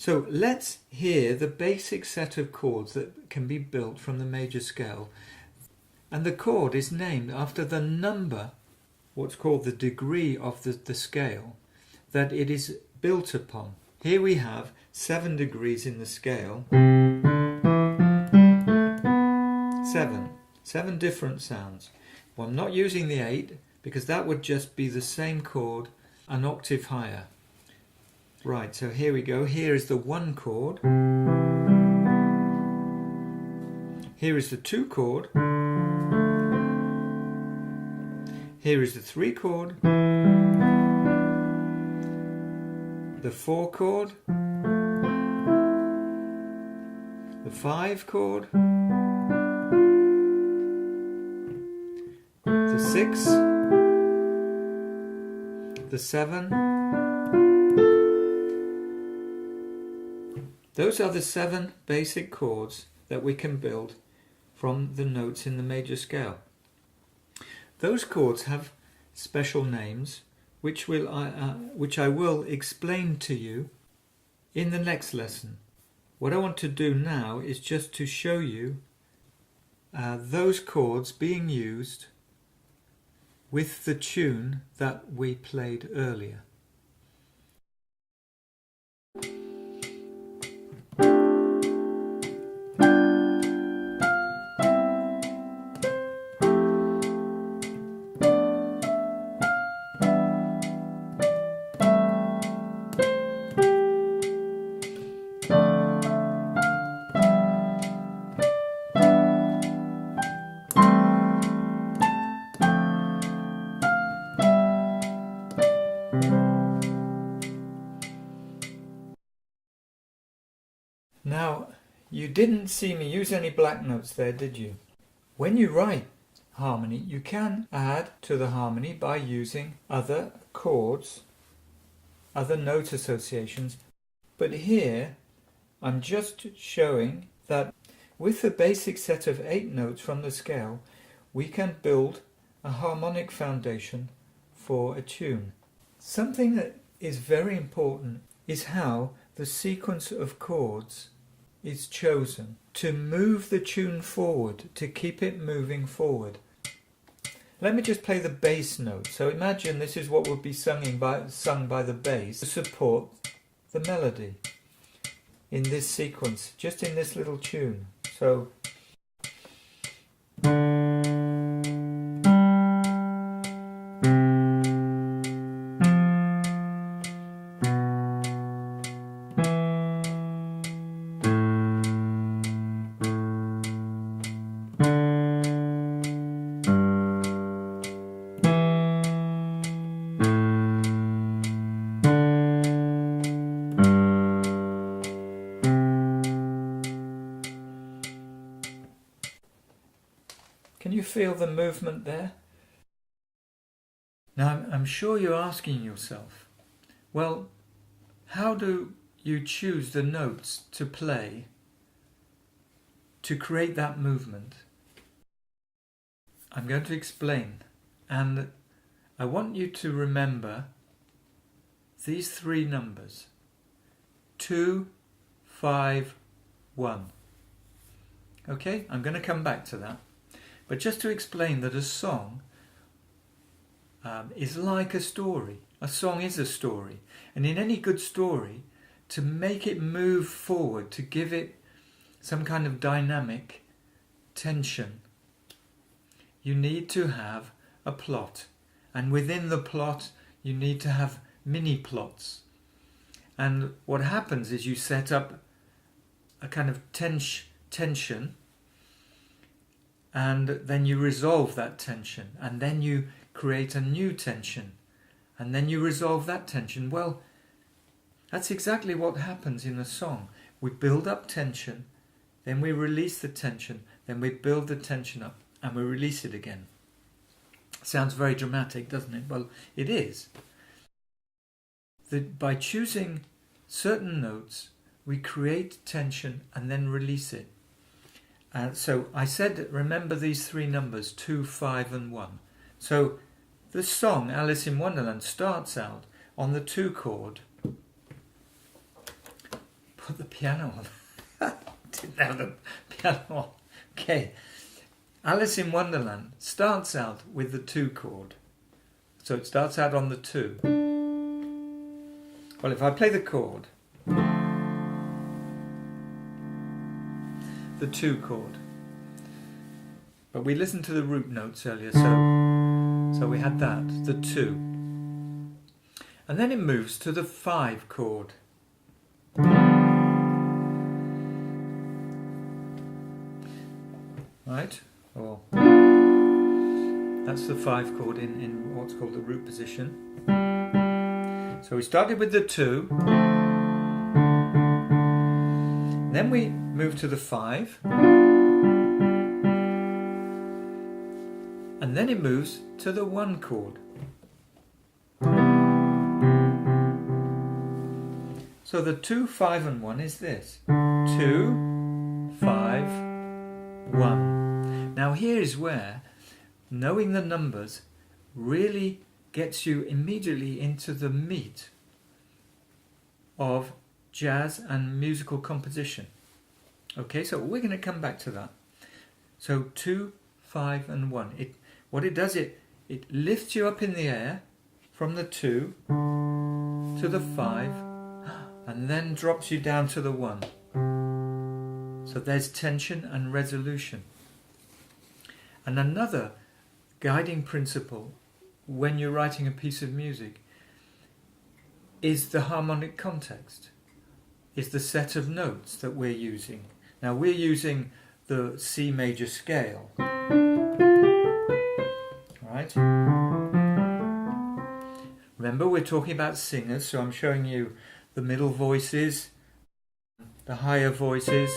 So let's hear the basic set of chords that can be built from the major scale. And the chord is named after the number, what's called the degree of the scale, that it is built upon. Here we have 7 degrees in the scale. 7 different sounds. Well, I'm not using the 8 because that would just be the same chord an octave higher. Right, so here we go. Here is the 1 chord. Here is the 2 chord. Here is the 3 chord. The 4 chord. The 5 chord. The 6. The 7. Those are the 7 basic chords that we can build from the notes in the major scale. Those chords have special names which I will explain to you in the next lesson. What I want to do now is just to show you those chords being used with the tune that we played earlier. Now, you didn't see me use any black notes there, did you? When you write harmony, you can add to the harmony by using other chords, other note associations. But here, I'm just showing that with the basic set of 8 notes from the scale, we can build a harmonic foundation for a tune. Something that is very important is how the sequence of chords is chosen to move the tune forward, to keep it moving forward. Let me just play the bass note. So imagine this is what would be sung by the bass to support the melody in this sequence, just in this little tune. So can you feel the movement there? Now, I'm sure you're asking yourself, well, how do you choose the notes to play to create that movement? I'm going to explain, and I want you to remember these 3 numbers: 2, 5, 1. Okay, I'm going to come back to that. But just to explain that a song is like a story. A song is a story. And in any good story, to make it move forward, to give it some kind of dynamic tension, you need to have a plot. And within the plot, you need to have mini plots. And what happens is you set up a kind of tension, and then you resolve that tension, and then you create a new tension, and then you resolve that tension. Well, that's exactly what happens in a song. We build up tension, then we release the tension, then we build the tension up, and we release it again. Sounds very dramatic, doesn't it? Well, it is. By choosing certain notes, we create tension and then release it. So I said, remember these 3 numbers, 2, 5 and 1. So the song Alice in Wonderland starts out on the 2 chord, put the piano on. Didn't have the piano on. Okay. Alice in Wonderland starts out with the 2 chord. So it starts out on the 2. Well, if I play the chord, the 2 chord, but we listened to the root notes earlier, so we had that, the 2. And then it moves to the 5 chord. Right? Or that's the 5 chord in what's called the root position. So we started with the 2, then we move to the 5, and then it moves to the 1 chord. So the 2, 5 and 1 is this. 2, 5, 1. Now here is where knowing the numbers really gets you immediately into the meat of jazz and musical composition. Okay, so we're going to come back to that. So 2, 5 and 1. What it does, it lifts you up in the air from the 2 to the 5 and then drops you down to the 1. So there's tension and resolution. And another guiding principle when you're writing a piece of music is the harmonic context, is the set of notes that we're using. Now we're using the C major scale, right? Remember, we're talking about singers, so I'm showing you the middle voices, the higher voices,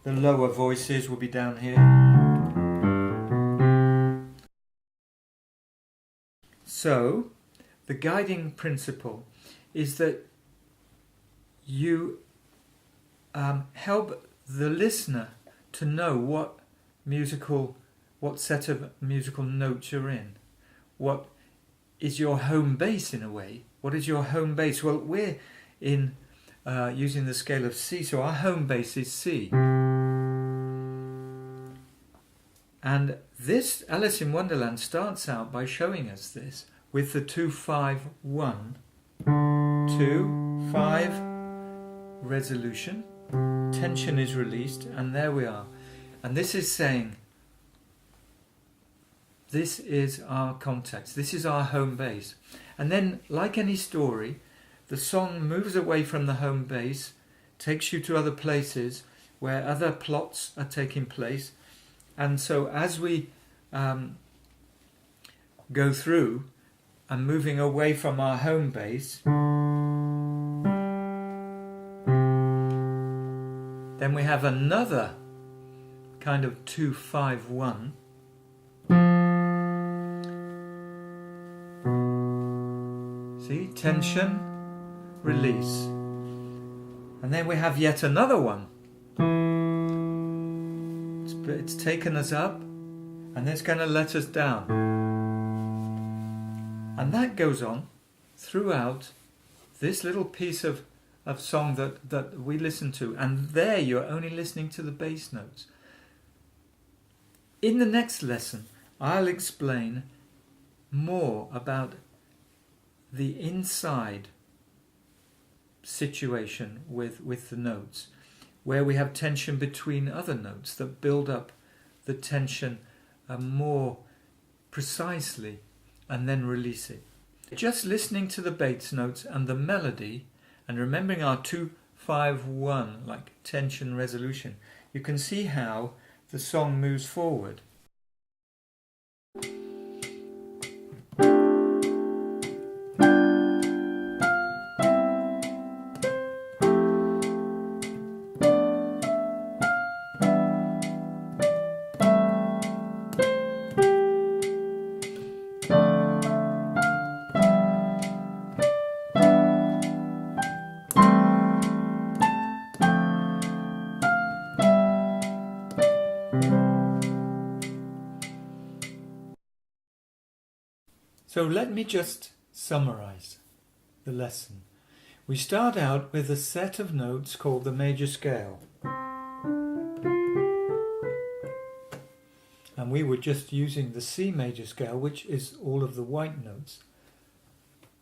the lower voices will be down here. So, the guiding principle is that you help the listener to know what set of musical notes you're in. What is your home base in a way? What is your home base? Well, we're in using the scale of C, so our home base is C. And this Alice in Wonderland starts out by showing us this with the 2, 5, 1. 2, 5, resolution, tension is released, and there we are. And this is saying, this is our context, this is our home base. And then, like any story, the song moves away from the home base, takes you to other places where other plots are taking place. And so as we go through and moving away from our home base, then we have another kind of 2, 5, 1. See, tension, release. And then we have yet another one. It's taken us up and it's going to let us down. And that goes on throughout this little piece of song that we listen to. And there you're only listening to the bass notes. In the next lesson, I'll explain more about the inside situation with the notes, where we have tension between other notes that build up the tension more precisely and then release it. Just listening to the bass notes and the melody and remembering our 2, 5, 1, like tension, resolution, you can see how the song moves forward. So let me just summarize the lesson. We start out with a set of notes called the major scale. And we were just using the C major scale, which is all of the white notes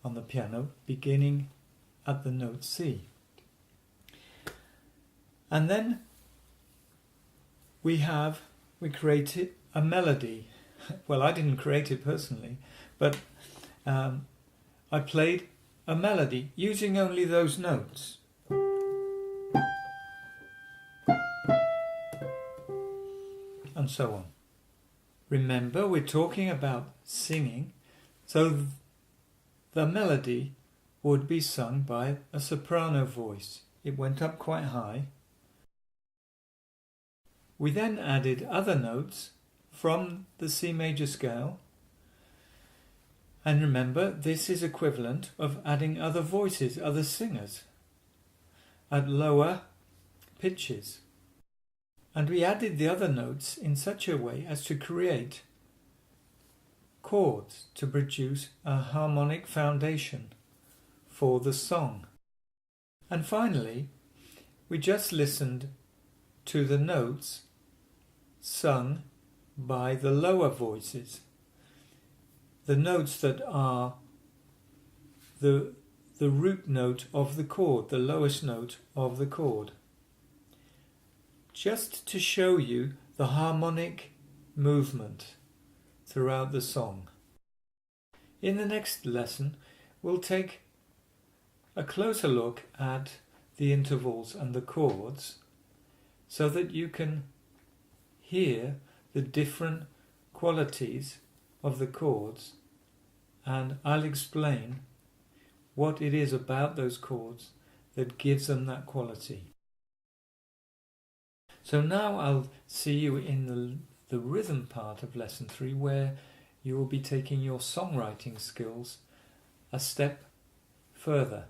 on the piano, beginning at the note C. And then we created a melody. Well, I didn't create it personally, but I played a melody using only those notes. And so on. Remember, we're talking about singing, so the melody would be sung by a soprano voice. It went up quite high. We then added other notes from the C major scale. And remember, this is equivalent of adding other voices, other singers, at lower pitches. And we added the other notes in such a way as to create chords to produce a harmonic foundation for the song. And finally, we just listened to the notes sung by the lower voices, the notes that are the root note of the chord, the lowest note of the chord, just to show you the harmonic movement throughout the song. In the next lesson, we'll take a closer look at the intervals and the chords so that you can hear the different qualities of the chords, and I'll explain what it is about those chords that gives them that quality. So now I'll see you in the rhythm part of lesson 3, where you will be taking your songwriting skills a step further.